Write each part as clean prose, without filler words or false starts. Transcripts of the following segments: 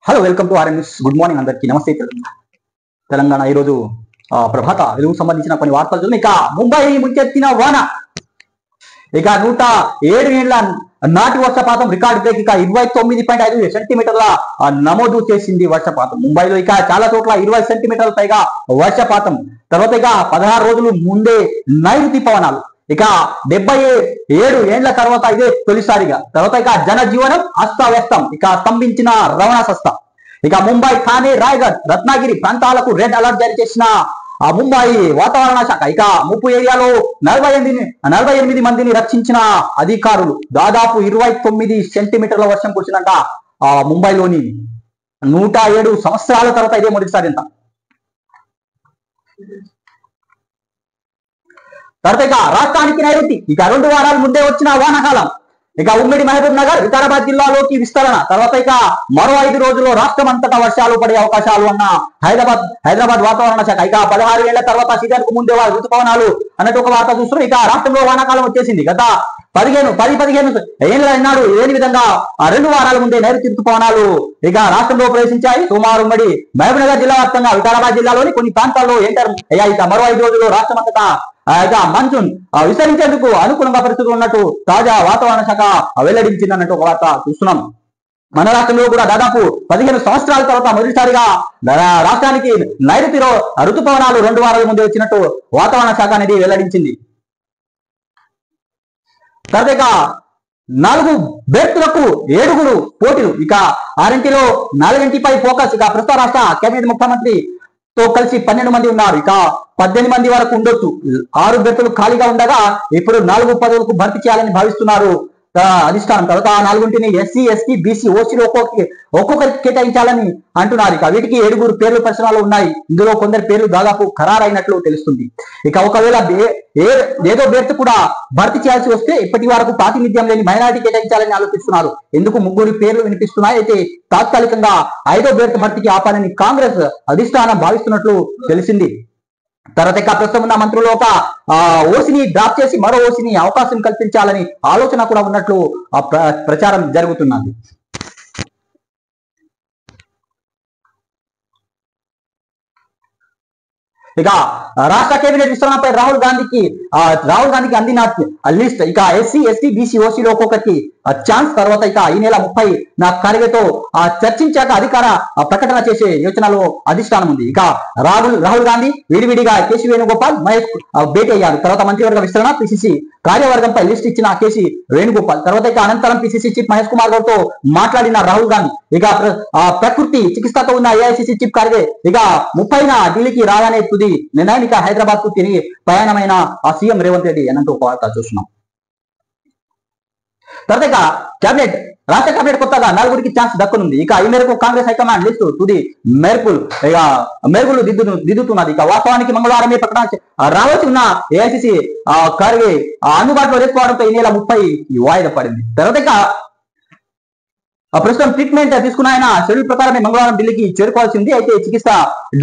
Hello welcome to RN news. Good morning అందరికీ. నమస్తే. తెలంగాణ ఈరోజు ప్రభాత వెలుగు సంబంధించిన కొన్ని వార్తలు చూద్దాం. ఇక ముంబై ముంచెత్తిన వాన, ఇక 107 ఏళ్ల నాటి వర్షపాతం రికార్డు బ్రేక్. ఇక 29.5 సెంటీమీటర్ల నమోదు చేసింది వర్షపాతం. ముంబైలో ఇక చాలా చోట్ల 20 సెంటీమీటర్ల పైగా వర్షపాతం. తర్వాత ఇక 16 రోజులు ముందే నైరుతి పవనాలు. ఇక 77 ఏండ్ల తర్వాత ఇదే తొలిసారిగా. తర్వాత ఇక జనజీవనం అస్తవ్యస్తం. ఇక స్తంభించిన రవాణా సంస్థ. ఇక ముంబై, థానే, రాయ్గఢ్, రత్నాగిరి ప్రాంతాలకు రెడ్ అలర్ట్ జారీ చేసిన ముంబై వాతావరణ శాఖ. ఇక ముప్పు ఏరియాలో 48 మందిని రక్షించిన అధికారులు. దాదాపు 29 సెంటీమీటర్ల వర్షం కురిసిందంట ముంబైలోని. 107 సంవత్సరాల తర్వాత ఇదే మొదటిసారి అంట. తర్వాత ఇక రాష్ట్రానికి నైరుతి. ఇక 2 వారాల ముందే వచ్చిన వానాకాలం. ఇక ఉమ్మడి మహబూబ్ నగర్, వికారాబాద్ జిల్లాలోకి విస్తరణ. తర్వాత ఇక మరో 5 రోజుల్లో రాష్ట్రం అంతటా వర్షాలు పడే అవకాశాలు అన్న హైదరాబాద్ వాతావరణ శాఖ. ఇక 16 ఏళ్ల తర్వాత సీజన్ కు ముందే ఋతుపవనాలు అన్నట్టు ఒక వార్త చూస్తున్నాం. ఇక రాష్ట్రంలో వానాకాలం వచ్చేసింది. గత 15 ఏళ్ళ నాడు లేని విధంగా 2 వారాల ముందే నైరుతి ఋతుపవనాలు ఇక రాష్ట్రంలో ప్రవేశించాయి. సుమారు ఉమ్మడి మహబూబ్ నగర్ జిల్లా వ్యాప్తంగా వికారాబాద్ జిల్లాలోని కొన్ని ప్రాంతాల్లో ఎంటర్ అయ్యాయి. ఇక మరో 5 రోజుల్లో రాష్ట్రం అంతటా మాన్సూన్ విస్తరించేందుకు అనుకూలంగా పరిస్థితులు ఉన్నట్టు తాజా వాతావరణ శాఖ వెల్లడించింది అన్నట్టు ఒక వార్త చూస్తున్నాం. మన రాష్ట్రంలో కూడా దాదాపు 15 సంవత్సరాల తర్వాత మొదటిసారిగా రాష్ట్రానికి నైరుతిలో ఋతుపవనాలు 2 వారాల ముందే వచ్చినట్టు వాతావరణ శాఖ అనేది వెల్లడించింది. తర్వాత ఇక 4 బెర్తులకు 7 పోటీలు. ఇక 6 4 ఫోకస్. ఇక ప్రస్తుత రాష్ట్ర కేబినెట్ ముఖ్యమంత్రి తో కలిసి 12 మంది ఉన్నారు. ఇక 18 మంది వరకు ఉండొచ్చు. 6 బెర్తులు ఖాళీగా ఉండగా ఇప్పుడు 4 పదవులకు భర్తీ చేయాలని భావిస్తున్నారు అధిష్టానం. తర్వాత 4 ఎస్సీ, ఎస్టీ, బీసీ, ఓసీలో ఒక్కొక్కరికి కేటాయించాలని అంటున్నారు. ఇక వీటికి 7 పేర్లు పరిశ్రమలో ఉన్నాయి. ఇందులో కొందరి పేర్లు దాదాపు ఖరారైనట్లు తెలుస్తుంది. ఇక ఒకవేళ ఏదో బెర్త్ కూడా భర్తీ చేయాల్సి వస్తే ఇప్పటి వరకు ప్రాతినిధ్యం లేని మైనారిటీ కేటాయించాలని ఆలోచిస్తున్నారు. ఎందుకు 3 పేర్లు వినిపిస్తున్నాయి. అయితే తాత్కాలికంగా 5వ బెర్త్ భర్తీకి ఆపాలని కాంగ్రెస్ అధిష్టానం భావిస్తున్నట్లు తెలిసింది. తర్వాత ఇక ప్రస్తుతం ఉన్న మంత్రులు ఒక ఓసీని డ్రాప్ చేసి మరో ఓసీని అవకాశం కల్పించాలని ఆలోచన కూడా ఉన్నట్లు ప్రచారం జరుగుతున్నది. ఇక రాష్ట్ర కేబినెట్ విస్తరణపై రాహుల్ గాంధీకి అందిన లిస్ట్. ఇక ఎస్సీ, ఎస్టీ, బీసీ, ఓసీలో ఒక్కొక్కరికి ఛాన్స్. తర్వాత ఇక ఈ నెల 30 ఖర్గేతో చర్చించాక అధికార ప్రకటన చేసే యోచనలో అధిష్టానం ఉంది. ఇక రాహుల్ గాంధీ విడివిడిగా కేసీ వేణుగోపాల్, మహేష్ భేటీ అయ్యారు. తర్వాత మంత్రివర్గ విస్తరణ, పిసిసి కార్యవర్గంపై లిస్ట్ ఇచ్చిన కేసీ వేణుగోపాల్. తర్వాత ఇక అనంతరం పిసిసి చీఫ్ మహేష్ కుమార్ గౌడ్ తో మాట్లాడిన రాహుల్ గాంధీ. ఇక ప్రకృతి చికిత్సతో ఉన్న ఏఐసిసి చీఫ్ ఖర్గే ఇక 30న ఢిల్లీకి రాగానే తుది నిర్ణయం. ఇక హైదరాబాద్ కు తిరిగి ప్రయాణమైన సీఎం రేవంత్ రెడ్డి అన్నట్టు ఒక వార్త చూస్తున్నాం. తర్వాత ఇక రాష్ట్ర కేబినెట్ కొత్తగా 4 ఛాన్స్ దక్కనుంది. ఇక ఈ మేరకు కాంగ్రెస్ హైకమాండ్ లిస్టు తుది మెరుగులు దిద్దుతున్నది. ఇక వాస్తవానికి మంగళవారమే ప్రకటన రావాల్సి ఉన్న ఏఐసిసి ఖర్గే అందుబాటులో లేకపోవడంతో ఈ నెల 30 వాయిదా పడింది. తర్వాత ఇక ప్రస్తుతం ట్రీట్మెంట్ తీసుకున్న ఆయన షెడ్యూల్ ప్రకారమే మంగళవారం ఢిల్లీకి చేరుకోవాల్సింది. అయితే చికిత్స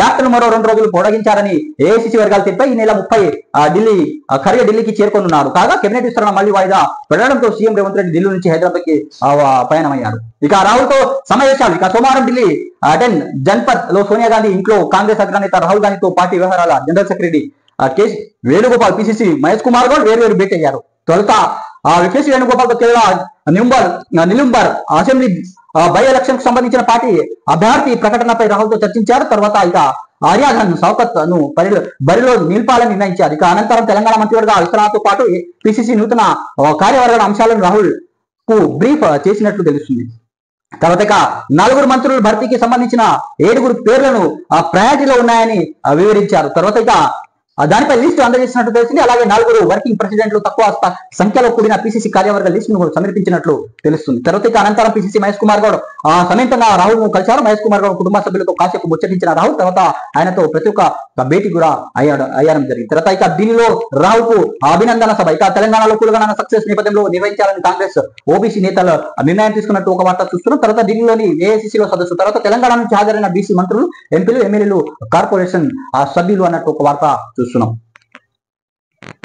డాక్టర్లు మరో 2 రోజులు పొడిగించారని ఏఐసిసి వర్గాలు తెలిపాయి. ఈ నెల 30 ఖర్గే ఢిల్లీకి చేరుకోనున్నారు. కాగా కేబినెట్ విస్తరణ మళ్లీ వాయిదా పడడంతో సీఎం రేవంత్ రెడ్డి ఢిల్లీ నుంచి హైదరాబాద్ కి పయనమయ్యారు. ఇక రాహుల్ తో సమావేశాలు. ఇక సోమవారం ఢిల్లీ జన్పథ్ లో సోనియా గాంధీ ఇంట్లో కాంగ్రెస్ అగ్రనేత రాహుల్ గాంధీతో పార్టీ వ్యవహారాల general secretary KC Venugopal, PCC Mahesh Kumar Goud వేర్వేరు భేటీ అయ్యారు. తొలుత కేసీ వేణుగోపాల్ తో Kerala Nilambur assembly by election కు సంబంధించిన పార్టీ అభ్యర్థి ప్రకటనపై రాహుల్ తో చర్చించారు. తర్వాత ఇక ఆర్యాధన్ సౌకత్ ను బరిలో నిలిపాలని నిర్ణయించారు. ఇక అనంతరం తెలంగాణ మంత్రివర్గ విస్తరణతో పాటు పిసిసి నూతన కార్యవర్గ అంశాలను రాహుల్ కు బ్రీఫ్ చేసినట్లు తెలుస్తుంది. తర్వాత ఇక 4 మంత్రుల భర్తీకి సంబంధించిన 7 పేర్లను ప్రయారిటీలో ఉన్నాయని వివరించారు. తర్వాత ఇక దానిపై లిస్టు అందజేసినట్టు తెలిసింది. అలాగే 4 వర్కింగ్ ప్రెసిడెంట్లు తక్కువ సంఖ్యలో కూడిన పిసిసి కార్యవర్గ లిస్ట్ ను సమర్పించినట్లు తెలుస్తుంది. తర్వాత ఇక అనంతరం పిసిసి మహేష్ కుమార్ గౌడ్ సమేతంగా రాహుల్ ను కలిశారు. మహేష్ కుమార్ గౌడ్ కుటుంబ సభ్యులతో కాసేపు ముచ్చటించిన రాహుల్ తర్వాత ఆయనతో ప్రతి ఒక్క భేటీ కూడా అయ్యడం జరిగింది. తర్వాత ఇక ఢిల్లీలో రాహుల్ కు అభినందన సభ. ఇక తెలంగాణలో కులగణన సక్సెస్ నేపథ్యంలో నిర్వహించాలని కాంగ్రెస్ ఓబీసీ నేతలు నిర్ణయం తీసుకున్నట్టు ఒక వార్త చూస్తున్నాం. తర్వాత ఢిల్లీలోని ఏఐసిసిలో సదస్సు. తర్వాత తెలంగాణ నుంచి హాజరైన బీసీ మంత్రులు, ఎంపీలు, ఎమ్మెల్యేలు, కార్పొరేషన్ సభ్యులు అన్నట్టు ఒక వార్త చూస్తున్నాం.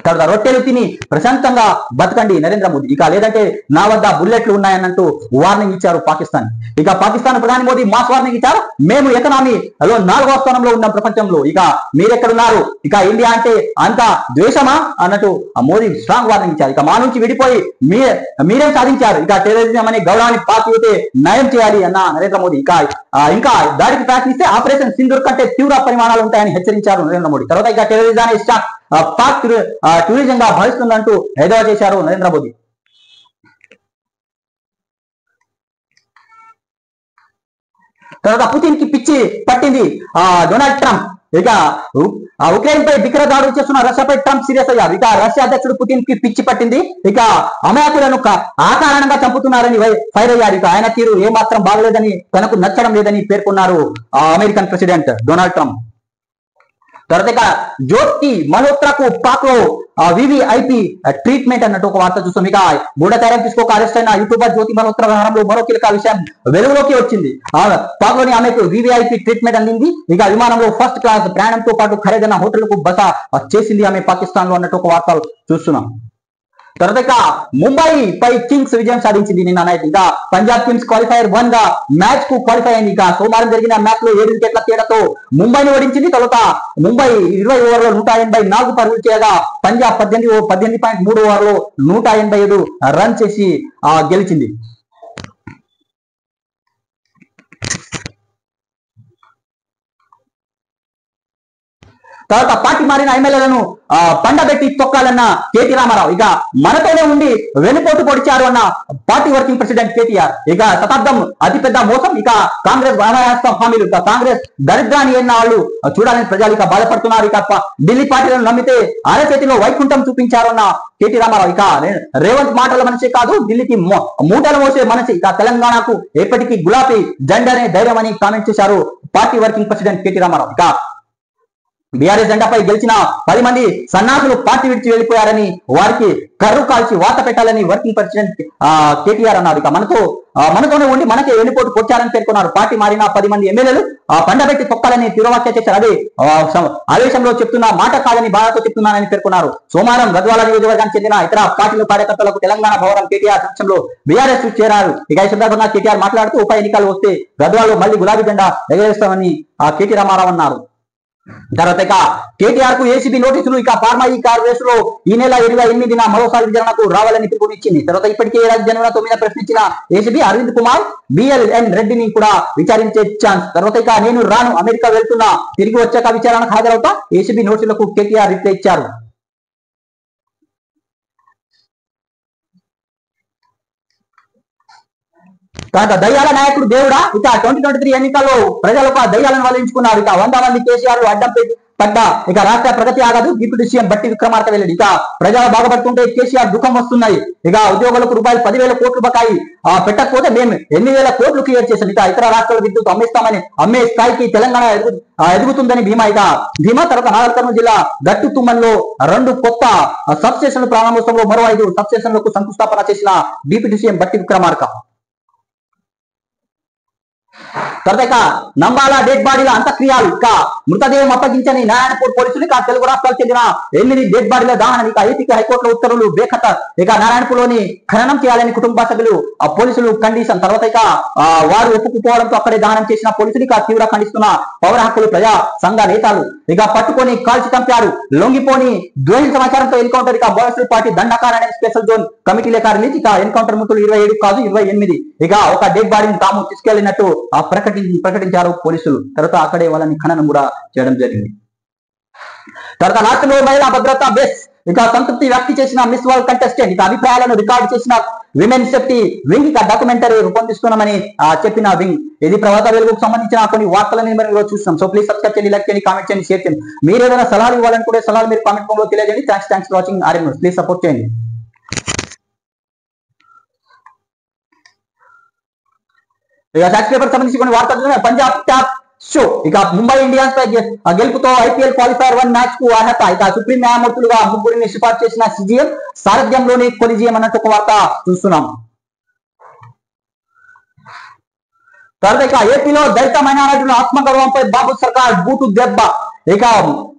తర్వాత రొట్టెలు తిని ప్రశాంతంగా బతకండి నరేంద్ర మోదీ. ఇక లేదంటే నా వద్ద బుల్లెట్లు ఉన్నాయన్నట్టు వార్నింగ్ ఇచ్చారు పాకిస్తాన్. ఇక పాకిస్తాన్ ప్రధాని మోదీ మాస్ వార్నింగ్ ఇచ్చారు. మేము ఎకనామీలో 4వ స్థానంలో ఉన్నాం ప్రపంచంలో, ఇక మీరెక్కడున్నారు, ఇక ఇండియా అంటే అంత ద్వేషమా అన్నట్టు మోదీ స్ట్రాంగ్ వార్నింగ్ ఇచ్చారు. ఇక మా నుంచి విడిపోయి మీరేం సాధించారు, ఇక టెర్రరిజం అనే గౌరవాన్ని పాక్ యువతే నయం చేయాలి అన్న నరేంద్ర మోదీ. ఇంకా దాడికి ప్రయత్నిస్తే ఆపరేషన్ సింధూర్ కంటే తీవ్ర పరిమాణాలు ఉంటాయని హెచ్చరించారు నరేంద్ర మోదీ. తర్వాత ఇక టెర్రరిజం అనే స్టాక్ పాక్ టూరిజం గా భావిస్తుందంటూ ఎద్దేవా చేశారు నరేంద్ర మోదీ. తర్వాత పుతిన్ కి పిచ్చి పట్టింది డొనాల్డ్ ట్రంప్. ఇక ఉక్రెయిన్ పై బిక్కర దాడులు చేస్తున్న రష్యాపై ట్రంప్ సీరియస్ అయ్యారు. ఇక రష్యా అధ్యక్షుడు పుతిన్ కి పిచ్చి పట్టింది. ఇక అమాయకులను ఆ కారణంగా చంపుతున్నారని ఫైర్ అయ్యారు. ఇక ఆయన తీరు ఏమాత్రం బాగలేదని, తనకు నచ్చడం లేదని పేర్కొన్నారు అమెరికన్ ప్రెసిడెంట్ డొనాల్డ్ ట్రంప్. తర్వాత ఇక జ్యోతి మల్హోత్రాకు పాక్ లో వివిఐపి ట్రీట్మెంట్ అన్నట్టు ఒక వార్త చూస్తాం. ఇక గూఢచర్యం తీసుకోక అరెస్ట్ అయిన యూట్యూబర్ జ్యోతి మల్హోత్రా వ్యవహారంలో మరో కీలక విషయం వెలుగులోకి వచ్చింది. పాక్ లోని ఆమెకు వివిఐపి ట్రీట్మెంట్ అందింది. ఇక విమానంలో ఫస్ట్ క్లాస్ ప్రయాణంతో పాటు ఖరీదైన హోటళ్లకు బస చేసింది ఆమె పాకిస్తాన్ లో అన్నట్టు ఒక వార్తలు చూస్తున్నాం. తర్వాత ఇక ముంబై పై కింగ్స్ విజయం సాధించింది నిన్న నైట్. ఇక పంజాబ్ కింగ్స్ క్వాలిఫైర్ 1 గా మ్యాచ్ కు క్వాలిఫై అయింది. ఇక సోమవారం జరిగిన మ్యాచ్ లో 7 వికెట్ల తేడాతో ముంబైని ఓడించింది. తర్వాత ముంబై 20 ఓవర్లో 184 పరుగులు చేయగా పంజాబ్ 18.3 ఓవర్లో 187 రన్ చేసి గెలిచింది. తర్వాత పార్టీ మారిన ఎమ్మెల్యేలను పండబెట్టి తొక్కాలన్న కేటీ రామారావు. ఇక మనతోనే ఉండి వెనుపోటు పొడిచారు అన్న పార్టీ వర్కింగ్ ప్రెసిడెంట్ కేటీఆర్. ఇక శతాబ్దం అతిపెద్ద మోసం, ఇక కాంగ్రెస్ వామయాస్తం హామీలు, ఇక కాంగ్రెస్ దరిద్రాన్ని ఎన్న వాళ్ళు చూడాలని ప్రజలు ఇక బాధపడుతున్నారు. ఇక ఢిల్లీ పార్టీలను నమ్మితే అరచేతిలో వైకుంఠం చూపించారు అన్న కేటీ రామారావు. ఇక రేవంత్ మాటల మనిషి కాదు, ఢిల్లీకి మూటలు మోసే మనిషి, ఇక తెలంగాణకు ఎప్పటికీ గులాబీ జెండానే ధైర్యం అని కామెంట్ చేశారు party working president KT Rama Rao. ఇక బీఆర్ఎస్ జెండాపై గెలిచిన 10 మంది సన్నాసులు పార్టీ విడిచి వెళ్లిపోయారని, వారికి కర్రు కాల్చి వాత పెట్టాలని వర్కింగ్ ప్రెసిడెంట్ కేటీఆర్ అన్నారు. ఇక మనతోనే ఉండి మనకే వెన్నుపోటు కొట్టారని పేర్కొన్నారు. పార్టీ మారిన 10 మంది ఎమ్మెల్యేలు పండబెట్టి తొక్కాలని తీవ్రవాక్య చేశారు. అదే ఆవేశంలో చెప్తున్న మాట కాదని బాధతో చెప్తున్నానని పేర్కొన్నారు. సోమవారం గద్వాల నియోజకవర్గానికి చెందిన ఇతర పార్టీల కార్యకర్తలకు తెలంగాణ భవనం కేటీఆర్ సమక్షంలో బీఆర్ఎస్ చేరారు. ఇక ఈ సందర్భంగా కేటీఆర్ మాట్లాడుతూ ఉప ఎన్నికలు వస్తే గద్వాలలో మళ్ళీ గులాబీ జెండా ఎగరేస్తామని కేటీ రామారావు అన్నారు. తర్వాత ఇక కేటీఆర్ కు ఏసీబీ నోటీసులు. ఇక ఫార్మా ఈ కార్ రేసులో ఈ నెల 28న మరోసారి విచారణకు రావాలని పిలుపునిచ్చింది. తర్వాత ఇప్పటికే ఏడాది జనవరి 9న ప్రశ్నించిన ఏసీబీ అరవింద్ కుమార్, బిఎల్ఎన్ రెడ్డిని కూడా విచారించే ఛాన్స్. తర్వాత ఇక నేను రాను, అమెరికా వెళ్తున్నా, తిరిగి వచ్చాక విచారణకు హాజరవుతా, ఏసీబీ నోటీసులకు కేటీఆర్ రిప్లై ఇచ్చారు. తర్వాత దయ్యాల నాయకుడు దేవుడా. ఇక 2023 ఎన్నికల్లో ప్రజలకు ఆ దయ్యాలను వదిలించుకున్నారు. ఇక 100 మంది కేసీఆర్ అడ్డం పడ్డా ఇక రాష్ట్ర ప్రగతి ఆగదు. డిప్యూటీ సీఎం బట్టి విక్రమార్క వెళ్ళండి. ఇక ప్రజలు బాగుపడుతుంటే కేసీఆర్ దుఃఖం వస్తున్నాయి. ఇక ఉద్యోగులకు రూపాయలు 10,000 కోట్లు బకాయి పెట్టకపోతే మేము 8,000 కోట్లు క్లియర్ చేశాం. ఇక ఇతర రాష్ట్రాల విద్యుత్ అమ్మే స్థాయికి తెలంగాణ ఎదుగుతుందని భీమా. తర్వాత నాగర్ జిల్లా గట్టు తుమ్మన్లో 2 కొత్త సబ్ స్టేషన్ల ప్రారంభోత్సవంలో మరో 5 సబ్ స్టేషన్లకు శంకుస్థాపన చేసిన డిప్యూటీ సీఎం బట్టి విక్రమార్క. తర్వాత ఇక నంబాల డెడ్ బాడీల అంత్యక్రియలు. ఇక మృతదేహం అప్పగించని నారాయణపూర్ పోలీసులు. ఇక తెలుగు రాష్ట్రాలకు చెందిన 8 డెడ్ బాడీల దహనం. ఇక ఏపీకి హైకోర్టులో ఉత్తర్వులు బేఖతర్. ఇక నారాయణపూర్లోని ఖననం చేయాలని కుటుంబ సభ్యులు పోలీసులు కండిషన్. తర్వాత ఇక వారు ఒప్పుకుపోవడంతో అక్కడే దహనం చేసిన పోలీసులు ఇక తీవ్ర ఖండిస్తున్న పౌర హక్కులు ప్రజా సంఘ నేతలు. ఇక పట్టుకొని కాల్చి చంపారు, లొంగిపోని ద్వేష సమాచారంతో ఎన్కౌంటర్. ఇక బోనస్ల party Dandakaranya special zone committee లేఖ రిలీజ్. ఇక ఎన్కౌంటర్ ముట్టులు 27 కాదు 28. ఇక ఒక డెడ్ బాడీని తాము తీసుకెళ్లినట్టు ప్రకటించారు పోలీసులు. తర్వాత అక్కడే వాళ్ళని ఖననం కూడా చేయడం జరిగింది. తర్వాత రాష్ట్రంలో మహిళా భద్రతా బేస్. ఇక సంతృప్తి వ్యక్తి చేసిన మిస్ వరల్డ్ కంటెస్టెంట్. ఇక అభిప్రాయాలను రికార్డు చేసిన విమెన్ సేఫ్టీ వింగ్. ఇక డాక్యుమెంటరీ రూపొందిస్తున్నామని చెప్పిన వింగ్. ఇది ప్రవాద వెలుగుకు సంబంధించిన కొన్ని వార్తలని మనం చూస్తాం. సో ప్లీజ్ సబ్స్క్రైబ్ చేయండి, లైక్ చేయండి, కామెంట్ చేయండి, షేర్ చేయండి. మీరు ఏదైనా సలహాలు ఇవ్వాలనుకుంటే సలహాలు మీరు కామెంట్ రూపంలో తెలియజేయండి. Thanks for watching RM news. Please support చేయండి. ఇక సాక్షి పేపర్ సంబంధించి కొన్ని వార్తలు. Punjab top show. ఇక ముంబై ఇండియన్స్ పై గెలుపుతో ఐపీఎల్ క్వాలిఫైర్ 1 మ్యాచ్ కు అర్హత. ఇక సుప్రీం న్యాయమూర్తులుగా 3 సిఫార్సు చేసిన సిజిఎం సారథ్యంలోని కొలిజియం అన్నట్టు ఒక వార్త చూస్తున్నాం. తర్వాత ఇక ఏపీలో దళిత మైనారిటీల ఆత్మగౌరవంపై బాబు సర్కార్ బూటు దెబ్బ. ఇక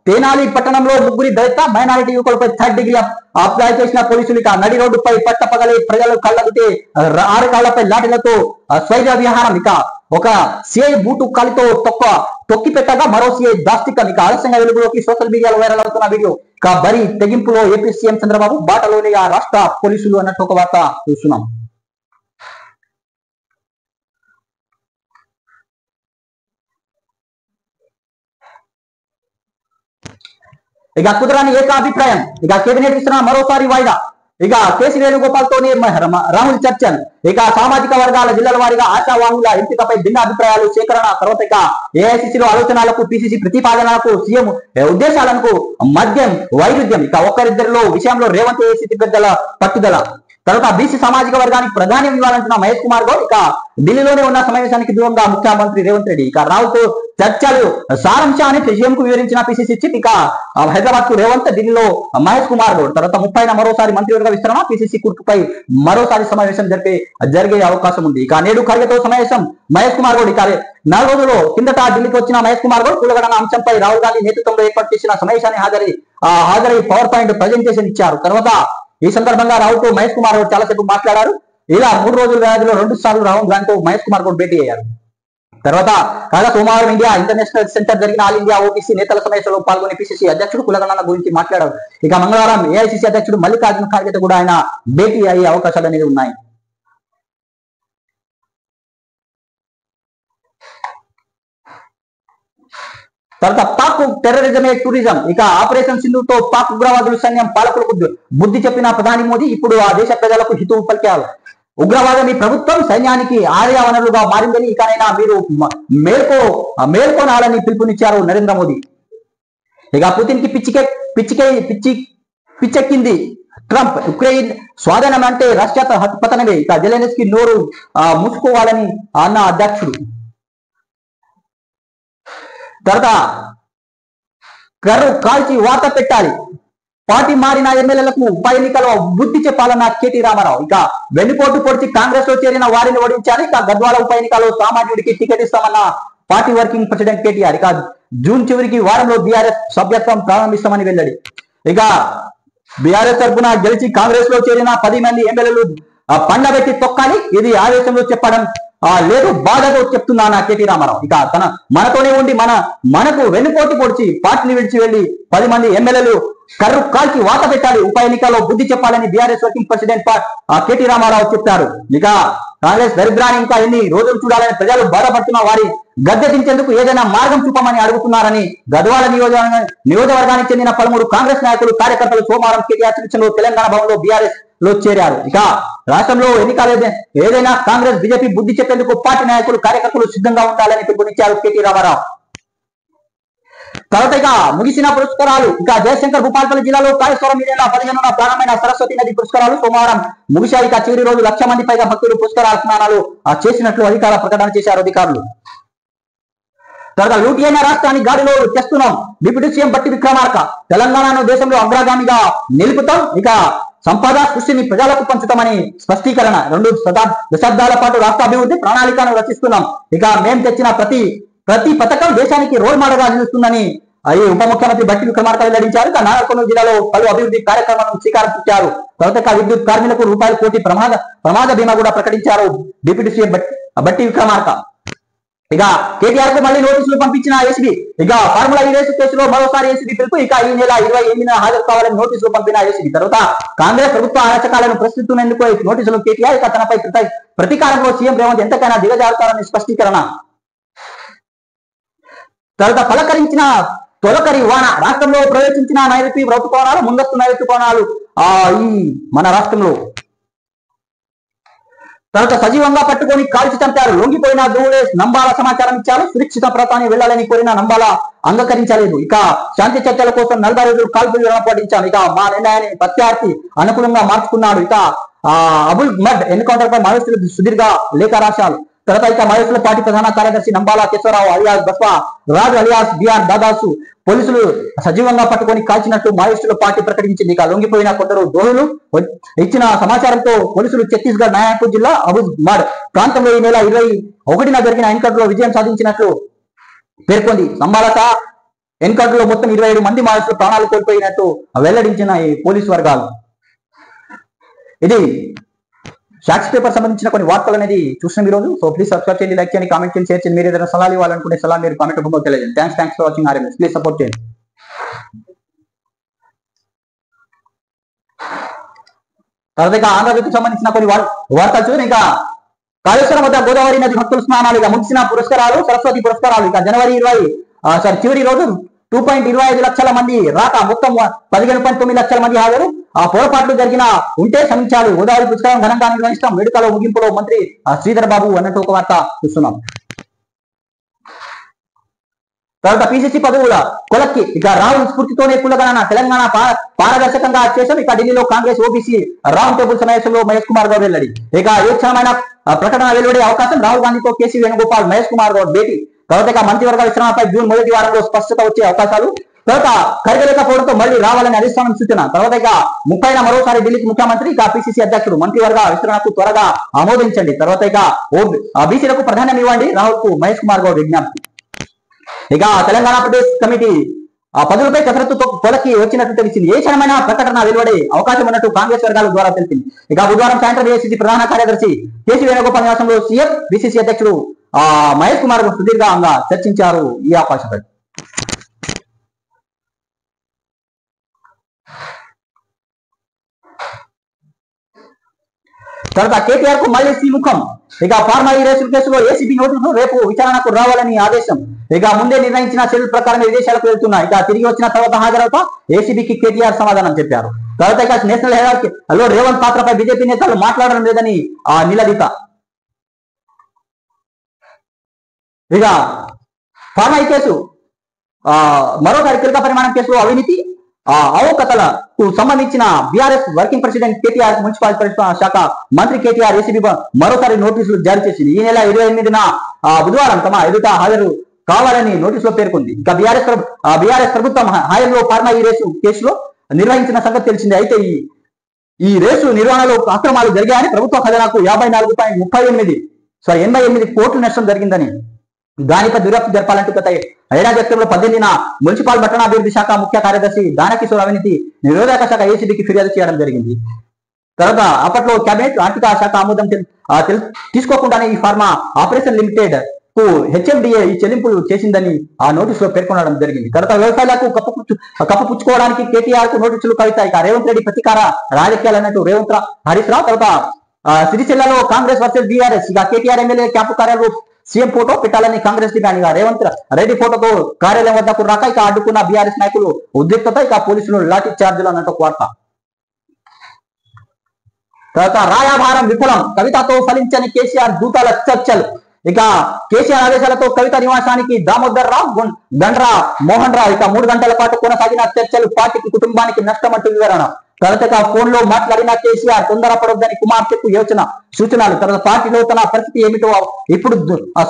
తేనాలి పట్టణంలో ముగ్గురి దళిత మైనారిటీ యువకులపై 3rd డిగ్రీ అప్లై చేసిన పోలీసులు ఇక నడి రోడ్డుపై పట్టపగలి ప్రజలు కళ్ళగుతే 6 కాళ్లపై లాఠీలతో స్వైర విహారం. ఇక ఒక సిఐ బూటు కాలితో తొక్కి పెట్టగా మరో సిఐ దాష్టికం. ఇక ఆలస్యంగా వెలుగులోకి సోషల్ మీడియాలో వైరల్ అవుతున్న వీడియో. ఇక బరి తెగింపులో ఏపీ సీఎం చంద్రబాబు బాటలోని ఆ రాష్ట్ర పోలీసులు అన్నట్టు ఒక వార్త చూస్తున్నాం. ఇక కుదరని ఏకాభిప్రాయం. ఇక కేబినెట్ విస్తరణ మరోసారి వాయిదా. ఇక కేసీ వేణుగోపాల్తోనే రాహుల్ చర్చలు. ఇక సామాజిక వర్గాల జిల్లాల వారీగా ఆశావాహుల ఎంపికపై భిన్న అభిప్రాయాలు సేకరణ. తర్వాత ఇక ఏఐసిసిలో ఆలోచనలకు పిసిసి ప్రతిపాదనలకు సీఎం ఉద్దేశాలకు మద్యం వైరుధ్యం. ఇక ఒక్కరిద్దరిలో విషయంలో రేవంత్ ఏఐసిసి పెద్దల పట్టుదల. తర్వాత బీసీ సామాజిక వర్గానికి ప్రాధాన్యం ఇవ్వాలంటున్న మహేష్ కుమార్ గౌడ్. ఇక ఢిల్లీలోనే ఉన్న సమావేశానికి దూరంగా ముఖ్యమంత్రి రేవంత్ రెడ్డి. ఇక రావుతో చర్చలు సారాంశాన్ని సీఎం కు వివరించిన పిసిసి చీఫ్. ఇక హైదరాబాద్ కు రేవంత్, ఢిల్లీలో మహేష్ కుమార్ గౌడ్. తర్వాత 30న మరోసారి మంత్రివర్గ విస్తరణ. పిసిసి కూర్పుపై మరోసారి సమావేశం జరిగే అవకాశం ఉంది. ఇక నేడు ఖర్గేతో సమావేశం మహేష్ కుమార్ గౌడ్. ఇక 4 రోజులు కిందట ఢిల్లీకి వచ్చిన మహేష్ కుమార్ గౌడ్ కులగణన అంశంపై రాహుల్ గాంధీ నేతృత్వంలో ఏర్పాటు చేసిన సమావేశాన్ని హాజరై పవర్ పాయింట్ ప్రజెంటేషన్ ఇచ్చారు. తర్వాత ఈ సందర్భంగా రావుతో మహేష్ కుమార్ గౌడ్ చాలాసేపు మాట్లాడారు. ఇలా 3 రోజుల వ్యవధిలో 2 సార్లు రాహుల్ గాంధీతో మహేష్ కుమార్ గౌడ్ భేటీ అయ్యారు. తర్వాత కాగా సోమవారం ఇండియా ఇంటర్నేషనల్ సెంటర్ జరిగిన ఆల్ ఇండియా ఓబీసీ నేతల సమావేశంలో పాల్గొని పిసిసి అధ్యక్షుడు కులగణన గురించి మాట్లాడారు. ఇక మంగళవారం ఏఐసిసి అధ్యక్షుడు మల్లికార్జున ఖార్గేతో కూడా ఆయన భేటీ అయ్యే అవకాశాలు అనేది ఉన్నాయి. తర్వాత పాక్ టెర్రరిజమే టూరిజం. ఇక ఆపరేషన్ సింధుతో పాక్ ఉగ్రవాదులు సైన్యం పాలకులకు బుద్ధి చెప్పిన ప్రధాని మోదీ ఇప్పుడు ఆ దేశ ప్రజలకు హితవు పలికారు. ఉగ్రవాదం ఈ ప్రభుత్వం సైన్యానికి ఆదాయ వనరులుగా మారిందని ఇకనైనా మీరు మేల్కొనాలని పిలుపునిచ్చారు నరేంద్ర మోదీ. ఇక పుతిన్ కి పిచ్చెక్కింది ట్రంప్. ఉక్రెయిన్ స్వాధీనం అంటే రష్యా పతనమే. ఇక జెలెన్స్కీ నోరు మూసుకోవాలని అన్న అధ్యక్షుడు. తర్వాత కర్రు కాల్చి వార్త పెట్టాలి. పార్టీ మారిన ఎమ్మెల్యేలకు ఉప ఎన్నికలో బుద్ధి చెప్పాలన్న కేటీ రామారావు. ఇక వెన్నుపోటు పొడిచి కాంగ్రెస్ లో చేరిన వారిని ఓడించాలి. ఇక గద్వాల ఉప ఎన్నికలో సామాన్యుడికి టికెట్ ఇస్తామన్న పార్టీ వర్కింగ్ ప్రెసిడెంట్ కేటీఆర్. ఇక జూన్ చివరికి వారంలో బీఆర్ఎస్ సభ్యత్వం ప్రారంభిస్తామని వెల్లడి. ఇక బీఆర్ఎస్ తరఫున గెలిచి కాంగ్రెస్ లో చేరిన 10 మంది ఎమ్మెల్యేలు పండబెట్టి తొక్కాలి. ఇది ఆవేశంలో చెప్పడం లేదు, బాధతో చెప్తున్నా నా కేటీ రామారావు. ఇక మనతోనే ఉండి మనకు వెన్నుపోటు పొడిచి పార్టీని విడిచి వెళ్లి 10 మంది ఎమ్మెల్యేలు కర్రు కాల్చి వాత పెట్టాలి. ఉప ఎన్నికల్లో బుద్ధి చెప్పాలని BRS working president KT Rama Rao చెప్పారు. ఇక కాంగ్రెస్ దరిద్రాన్ని ఇంకా ఎన్ని రోజులు చూడాలని ప్రజలు బాధపడుతున్న వారి గద్దె దించేందుకు ఏదైనా మార్గం చూపమని అడుగుతున్నారని గద్వాల నియోజకవర్గానికి చెందిన 13 కాంగ్రెస్ నాయకులు కార్యకర్తలు సోమవారం కేటీఆర్ శిక్షణలో తెలంగాణ భవన్లో బీఆర్ఎస్ లో చేరారు. ఇక రాష్ట్రంలో ఎన్నికలు ఏదైనా కాంగ్రెస్ బీజేపీ బుద్ధి చెప్పేందుకు పార్టీ నాయకులు కార్యకర్తలు సిద్ధంగా ఉండాలని పిలుపునిచ్చారు కేటీ రామారావు. తర్వాత ఇక ముగిసిన పురస్కారాలు. ఇక జయశంకర్ భూపాలపల్లి జిల్లాలో కాళేశ్వరం నీళ్ళ 15న ప్రారంభమైన సరస్వతి నది పురస్కారాలు సోమవారం ముగిశాయి. ఇక చివరి రోజు 1,00,000 మంది పైగా భక్తులు పురస్కార స్నానాలు చేసినట్లు అధికార ప్రకటన చేశారు అధికారులు. తర్వాత లూటీ అయిన రాష్ట్రాన్ని గాడిలో తెస్తున్నాం. డిప్యూటీ సీఎం బట్టి విక్రమార్క. తెలంగాణను దేశంలో అగ్రగామిగా నిలుపుతాం. ఇక సంపద సృష్టిని ప్రజలకు పంచుతామని స్పష్టీకరణ. 2 దశాబ్దాల పాటు రాష్ట్ర అభివృద్ధి ప్రణాళికను రచిస్తున్నాం. ఇక మేం తెచ్చిన ప్రతి పథకం దేశానికి రోల్ మోడల్ గా నిలుస్తుందని ఉప ముఖ్యమంత్రి బట్టి విక్రమార్క వెల్లడించారు. ఇక నాగర్కర్నూలు జిల్లాలో పలు అభివృద్ధి కార్యక్రమాలను శ్రీకారం చుట్టారు. తర్వాత విద్యుత్ కార్మికులకు రూపాయల కోటి ప్రమాద బీమా కూడా ప్రకటించారు డిప్యూటీ సీఎం బట్టి విక్రమార్క. ఇక కేటీఆర్ కు మళ్ళీ నోటీసులు పంపించిన ఏసీబీ. ఇక ఫార్ములా ఈ రేసు కేసులో మరోసారి ఏసీబీ పిలుపు. ఇక ఈ నెల 28న హాజరు కావాలని నోటీసులు పంపిన ఏసీబీ. తర్వాత కాంగ్రెస్ ప్రభుత్వ అరాచకాలను ప్రశ్నిస్తున్నందుకు నోటీసులు కేటీఆర్. ఇక తనపై ప్రతీకారంలో సీఎం రేవంత్ ఎంతకైనా దిగజారుతారని స్పష్టీకరణ. తర్వాత పలకరించిన తొలకరి వాన. రాష్ట్రంలో ప్రవేశించిన నైరుతి ఋతుపవనాలు, ముందస్తు నైరుతి పవనాలు ఈ మన రాష్ట్రంలో. తర్వాత సజీవంగా పట్టుకొని కాల్చి చంపారు. లొంగిపోయిన ధూళేష్ నంబాల సమాచారం ఇచ్చారు. సురక్షిత ప్రాంతాన్ని వెళ్లాలని కోరిన నంబాల అంగీకరించలేదు. ఇక శాంతి చర్చల కోసం 40 రోజులు కాల్పులు పాటించాను. ఇక మా నిర్ణయాన్ని ప్రత్యర్థి అనుకూలంగా మార్చుకున్నాడు. ఇక అబుల్ మడ్ ఎన్కౌంటర్ పై మావోయిస్టులు సుదీర్ఘ లేఖ రాశారు. తర్వాత ఇక మావోయిస్టుల పార్టీ ప్రధాన కార్యదర్శి నంబాల కేశవరావు అలియాస్ బస్వా రాజు అలియాస్ బిఆర్ దాదాసు పోలీసులు సజీవంగా పట్టుకొని కాల్చినట్టు మావోయిస్టుల పార్టీ ప్రకటించింది. ఇక లొంగిపోయిన కొందరు దోహులు ఇచ్చిన సమాచారంతో పోలీసులు ఛత్తీస్గఢ్ నాగపూర్ జిల్లా అబుల్ మడ్ ప్రాంతంలో ఈ నెల 21న జరిగిన ఎన్కౌంటర్ లో విజయం సాధించినట్లు పేర్కొంది. నంబాల ఎన్కౌంటర్ లో మొత్తం 27 మంది మానసులు ప్రాణాలు కోల్పోయినట్టు వెల్లడించిన ఈ పోలీసు వర్గాలు. ఇది సాక్షి పేపర్ సంబంధించిన కొన్ని వార్తలు అనేది చూసిన ఈరోజు. సో ప్లీజ్ సబ్స్క్రైబ్ చేయండి, లైక్ చేయండి, కామెంట్ చేయండి, షేర్ చేయండి. మీరు ఏదైనా సలహాలు ఇవ్వాలనుకుంటే సలహా మీరు కామెంట్ రూపంలో తెలియజేయండి. Thanks for watching RMS. Please support చేయండి. తర్వాత ఇక ఆంధ్రజ్యోతికి సంబంధించిన కొన్ని వార్తలు చూడండి. ఇంకా కాళేశ్వరం వద్ద గోదావరి నది భక్తుల స్నానాలు, ఇక ముగిసిన పురస్కారాలు, సరస్వతి పురస్కారాలు. ఇక జనవరి చివరి రోజు 2.25 లక్షల మంది రాక, మొత్తం 15.9 లక్షల మంది హాజరు. ఆ పొరపాట్లు జరిగిన ఉంటే క్షమించాలి. గోదావరి పురస్కారం ఘనంగా నిర్వహిస్తాం. వేడుకలో ముగింపులో మంత్రి శ్రీధర్ బాబు అన్నట్టు ఒక వార్త చూస్తున్నాం. తర్వాత పిసిసి పదవుల కొలక్కి, ఇక రాహుల్ స్ఫూర్తితోనే కులగణన, తెలంగాణ పారదర్శకంగా చేశాం. ఇక ఢిల్లీలో కాంగ్రెస్ ఓబీసీ రౌండ్ టేబుల్ సమావేశంలో మహేష్ కుమార్ గౌడ్ వెల్లడి. ఇక ఏ క్షణమైన ప్రకటన వెలువడే అవకాశం. రాహుల్ గాంధీతో కేసీ వేణుగోపాల్, మహేష్ కుమార్ గౌడ్ భేటీ. తర్వాత ఇక మంత్రివర్గ విశ్రమపై జూన్ మొదటి వారంలో స్పష్టత వచ్చే అవకాశాలు. తర్వాత కరగలేకపోవడంతో మళ్ళీ రావాలని అధిష్టానం సూచన. తర్వాత ఇక 30న మరోసారి ఢిల్లీకి ముఖ్యమంత్రి. ఇక పిసిసి అధ్యక్షుడు మంత్రివర్గ విస్తరణకు త్వరగా ఆమోదించండి. తర్వాత ఇక బీసీలకు ప్రాధాన్యం ఇవ్వండి, రాహుల్ కు మహేష్ కుమార్ గౌడ్ విజ్ఞప్తి. ఇక తెలంగాణ ప్రదేశ్ కమిటీ పదులపై కసరత్తు కొలకి వచ్చినట్టు తెలిసింది. ఏ క్షణమైన ప్రకటన వెలువడే అవకాశం ఉన్నట్టు కాంగ్రెస్ వర్గాల ద్వారా తెలిసింది. ఇక బుధవారం సాయంత్రం ఏఐసీసీ ప్రధాన కార్యదర్శి కేసీ వేణుగోపాల్ నివాసంలో సీఎం, బీసీసీ అధ్యక్షుడు మహేష్ కుమార్ సుదీర్ఘంగా చర్చించారు ఈ అవకాశంపై. తర్వాత కేటీఆర్ కు మళ్ళీ శ్రీముఖం. ఇక ఫార్మా రేసుల కేసులో ఏసీబీ నోటీసులు రేపు విచారణకు రావాలని ఆదేశం. ఇక ముందే నిర్ణయించిన షెడ్యూల్ ప్రకారం విదేశాలకు వెళ్తున్నాయి. ఇక తిరిగి వచ్చిన తర్వాత హాజరవుతా ఏసీబీకి కేటీఆర్ సమాధానం చెప్పారు. తర్వాత ఇక నేషనల్ హెరాల్డ్లో రేవంత్ పాత్రపై బీజేపీ నేతలు మాట్లాడడం లేదని నిలదీత. ఇక ఫార్మా కేసు మరోసారి కీలక పరిమాణం కేసులో అవినీతి అవకతలకు సంబంధించిన BRS working president KTR, municipal పరిశ్రమ శాఖ మంత్రి కేటీఆర్ ఏసీబీ మరోసారి నోటీసులు జారీ చేసింది. ఈ నెల 28న బుధవారం తమ ఎదుట హాజరు కావాలని నోటీసులో పేర్కొంది. ఇక బీఆర్ఎస్ ప్రభుత్వం హయాంలో ఫార్మా రేసు కేసులో నిర్వహించిన సంగతి తెలిసిందే. అయితే ఈ రేసు నిర్వహణలో అక్రమాలు జరిగాయని, ప్రభుత్వ ఖజానాకు 88 కోట్ల నష్టం జరిగిందని, దానిపై దుర్యాప్తు జరపాలంటూ గత ఏడాది అక్టోబర్లో 18న మున్సిపల్ పట్టణాభివృద్ధి శాఖ ముఖ్య కార్యదర్శి దానకిషోర్ అవినీతి నిరోధక శాఖ ఏసీబీకి ఫిర్యాదు చేయడం జరిగింది. తర్వాత అప్పట్లో కేబినెట్ ఆర్థిక శాఖ ఆమోదం తీసుకోకుండానే ఈ ఫార్మా ఆపరేషన్ లిమిటెడ్ కు హెచ్ఎండిఏ ఈ చెల్లింపులు చేసిందని ఆ నోటీసులో పేర్కొనడం జరిగింది. తర్వాత వ్యవసాయాలకు కప్పపుచ్చుకోవడానికి కేటీఆర్ కు నోటీసులు కవిత. ఇక రేవంత్ రెడ్డి ప్రతీకార రాజకీయాలన్నట్టు రేవంత్ హరీష్ రావు. తర్వాత సిరిసిల్లలో కాంగ్రెస్ వర్సెస్ బీఆర్ఎస్. ఇక కేటీఆర్ ఎమ్మెల్యే క్యాంపు కార్యాలయంలో సీఎం ఫోటో పెట్టాలని కాంగ్రెస్ డిమాండ్. ఇక రేవంత్ రెడ్డి ఫోటోతో కార్యాలయం వద్దకు రాక ఇక అడ్డుకున్న బీఆర్ఎస్ నాయకులు ఉద్రిక్తత. ఇక పోలీసులు లాఠీ చార్జీలు అన్నట్టు వార్త. తర్వాత రాయభారం విఫలం, కవితతో ఫలించని కేసీఆర్ దూతాల చర్చలు. ఇక కేసీఆర్ ఆదేశాలతో కవిత నివాసానికి దామోదర్ రావు, గండ్రా మోహన్ రావు. ఇక 3 గంటల పాటు కొనసాగిన చర్చలు, పార్టీకి కుటుంబానికి నష్టం అంటూ వివరణ. తర్వాత ఫోన్ లో మాట్లాడిన కేసీఆర్ తొందరపడొద్దని కుమార్తెకు సూచనలు. తర్వాత పార్టీలో తన పరిస్థితి ఏమిటో ఇప్పుడు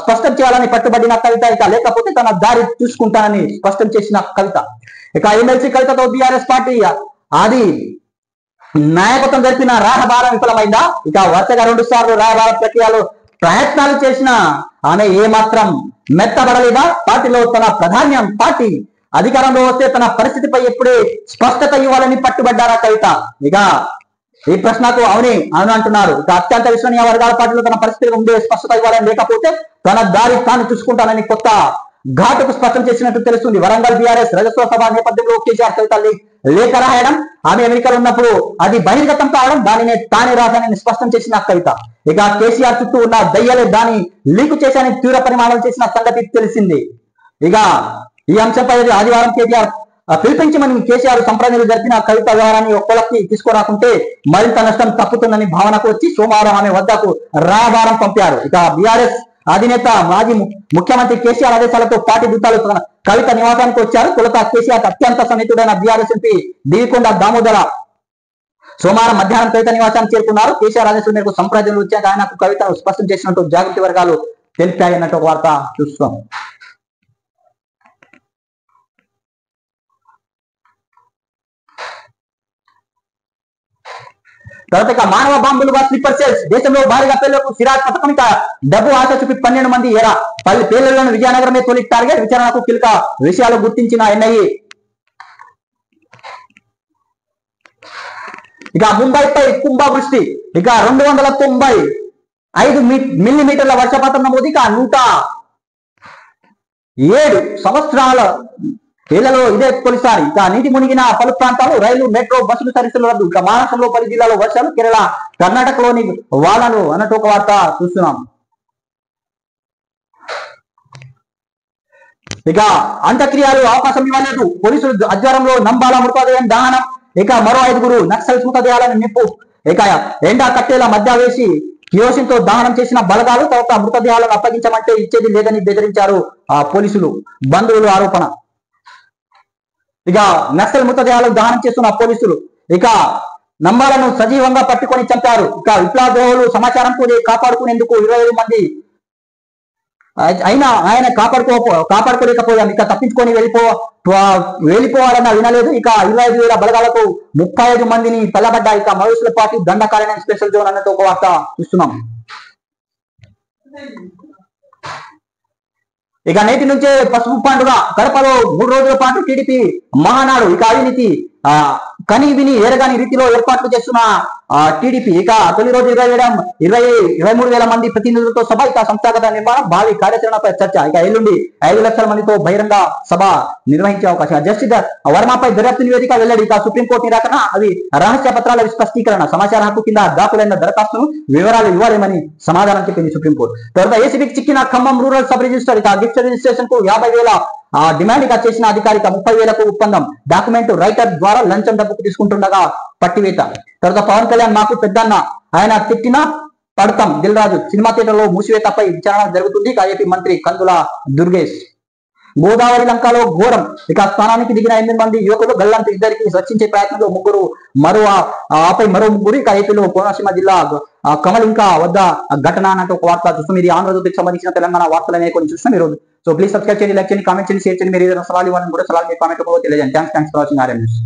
స్పష్టం చేయాలని పట్టుబడిన కవిత. ఇక లేకపోతే తన దారి చూసుకుంటానని స్పష్టం చేసిన కవిత. ఇక ఎమ్మెల్సీ కవితతో బీఆర్ఎస్ పార్టీ అది నాయకత్వం జరిపిన రాయభారం విఫలమైందా? ఇక వరుసగా 2 సార్లు రాయభారం ప్రక్రియలో ప్రయత్నాలు చేసిన ఆమె ఏమాత్రం మెత్తబడలేదా? పార్టీలో తన ప్రాధాన్యం, పార్టీ అధికారంలో వస్తే తన పరిస్థితిపై ఎప్పుడే స్పష్టత ఇవ్వాలని పట్టుబడ్డారా కవిత? ఇక ఈ ప్రశ్నకు అవును అంటున్నారు. ఇక అత్యంత విశ్వనీయ వర్గాల పార్టీలో తన పరిస్థితి ఉండే స్పష్టత ఇవ్వాలని, లేకపోతే తన దారి తాను చూసుకుంటానని కొత్త ఘాటుకు స్పష్టం చేసినట్టు తెలుస్తుంది. వరంగల్ బీఆర్ఎస్ రజస్వ సభ నేపథ్యంలో కేసీఆర్ కవిత లేఖ రాయడం, ఆమె అమెరికాలో ఉన్నప్పుడు అది బహిర్గతం కావడం, దానినే తానే రాశానని స్పష్టం చేసిన కవిత. ఇక కేసీఆర్ చుట్టూ ఉన్న దయ్యాలే దాన్ని లీకు చేశానని తీవ్ర పరిమాణాలు చేసిన సంగతి తెలిసింది. ఇక ఈ అంశంపై ఆదివారం కేటీఆర్ పిలిపించమని కేసీఆర్ సంప్రదింపులు జరిపిన కవిత వ్యవహారాన్ని ఒక్కలకి తీసుకురాకుంటే మరింత నష్టం తప్పుతుందని భావనకు వచ్చి సోమవారం ఆమె వద్దకు రాయబారం పంపారు. ఇక బీఆర్ఎస్ అధినేత మాజీ ముఖ్యమంత్రి కేసీఆర్ ఆదేశాలతో పార్టీ దూతాలు కవిత నివాసానికి వచ్చారు. తొలుత కేసీఆర్ అత్యంత సన్నిహితుడైన బీఆర్ఎస్ ఎంపీ దివికొండ దామోదర సోమవారం మధ్యాహ్నం కవిత నివాసానికి చేరుకున్నారు. కేసీఆర్ ఆదేశాల మేరకు సంప్రదింపులు వచ్చాక ఆయనకు కవితను స్పష్టం చేసినట్టు జాగృతి వర్గాలు తెలిపాయన్నట్టు ఒక వార్త చూస్తాం. తర్వాత ఇక మానవ బాంబులుగా స్లీపర్ సెల్స్ దేశంలో భారీగా పేర్లకు సిరాజ్ పథకం. ఇక డబ్బు ఆశ చూపి 12 మంది ఎరా పేర్లను విజయనగరమే తొలి టార్గెట్. విచారణకు కీలక విషయాలు గుర్తించిన ఎన్ఐఏ. ఇక ముంబైపై కుంభవృష్టి. ఇక 295 మిల్లీమీటర్ల వర్షపాతం నమోదు. ఇక 107 సంవత్సరాల ఏళ్లలో ఇదే తొలిసారి. ఇక నీటి మునిగిన పలు ప్రాంతాలు రైలు మెట్రో బస్సులు సర్వీసులు రద్దు. ఇక మహారాష్ట్రలో 10 జిల్లాలో వర్షాలు, కేరళ కర్ణాటకలోని వానలు అన్నట్టు ఒక వార్త చూస్తున్నాం. ఇక అంత్యక్రియలు అవకాశం ఇవ్వలేదు. పోలీసులు అధ్వర్యంలో నంబాల మృతదేహం దహనం. ఇక మరో 5 నక్సల్స్ మృతదేహాలను నిప్పు ఇక ఎండా కట్టేల మధ్య వేసి కిరోసిన్తో దహనం చేసిన బలగాలు. తర్వాత మృతదేహాలను అప్పగించమంటే ఇచ్చేది లేదని బెదిరించారు ఆ పోలీసులు, బంధువులు ఆరోపణ. ఇక నక్సల్ మృతదేహాలను దహనం చేస్తున్న పోలీసులు ఇక నంబాలను సజీవంగా పట్టుకొని చంపారు. ఇక విప్లవోలు సమాచారంతో కాపాడుకునేందుకు 25 మంది అయినా ఆయన కాపాడుకోలేకపోయాం. ఇక తప్పించుకొని వెళ్ళిపోవాలన్న వినలేదు. ఇక 25,000 బలగాలకు 35 మందిని తల్లబడ్డాయి. ఇక Maheshwara party Dandakaranya special zone అన్నట్టు ఒక వార్త చూస్తున్నాం. ఇక నేటి నుంచే పసుపు పండుగ. కడపలో 3 రోజుల పాటు టీడీపీ మహానాడు. ఇక అవినీతి కని విని ఎరగాని రీతిలో ఏర్పాట్లు చేస్తున్న టీడీపీ. ఇక తొలి రోజు 23,000 మంది ప్రతినిధులతో సభ. ఇక సంస్థాగత నిర్మాణం, భావి కార్యాచరణపై చర్చ. ఇక ఎల్లుండి 5 లక్షల మందితో బహిరంగ సభ నిర్వహించే అవకాశం. జస్టిస్ వర్మపై దర్యాప్తు నివేదిక వెల్లడి. ఇక సుప్రీంకోర్టు నిరాకరణ, అవి రహస్య పత్రాల స్పష్టీకరణ, సమాచార హక్కు కింద దాఖలైన దరఖాస్తును వివరాలు ఇవ్వాలేమని సమాధానం చెప్పింది సుప్రీంకోర్టు. తర్వాత ఏసీబీకి చిక్కిన ఖమ్మం రూరల్ సబ్ రిజిస్టర్. ఇక గిఫ్ట్ రిజిస్ట్రేషన్ కు 50,000 డిమాండ్. ఇక చేసిన అధికారిక 30,000కు ఒప్పందం. డాక్యుమెంట్ రైటర్ ద్వారా లంచం డబ్బుకు తీసుకుంటుండగా పట్టివేత. తర్వాత పవన్ కళ్యాణ్ మాకు పెద్దన్న, ఆయన తిట్టిన పడతాం. దిల్ రాజు సినిమా థియేటర్లో మూసివేతపై విచారణ జరుగుతుంది. ఇక ఏపీ మంత్రి కందుల దుర్గేష్. గోదావరి లంకలో ఘోరం. ఇక స్థానానికి దిగిన 8 మంది యువకులు గల్లంతు. ఇద్దరికి రక్షించే ప్రయత్నంలో ఆపై మరో ముగ్గురు. ఇక ఏపీలో కోనసీమ జిల్లా కమలింక వద్ద ఘటన అన్నట్టు ఒక వార్త చూస్తాం. ఇది ఆంధ్రజ్యోతికి సంబంధించిన తెలంగాణ వార్తలనే కొన్ని చూస్తాం ఈరోజు. సో ప్లీజ్ సబ్స్క్రైబ్ చేయండి, లైక్ చేయండి, కామెంట్ చేయండి, షేర్ చేయండి. మీరు ఏదైనా సలహాలు ఇవ్వాలని కూడా సలహాలు మీ కామెంట్ తెలియజేయండి. Thanks for watching RM news.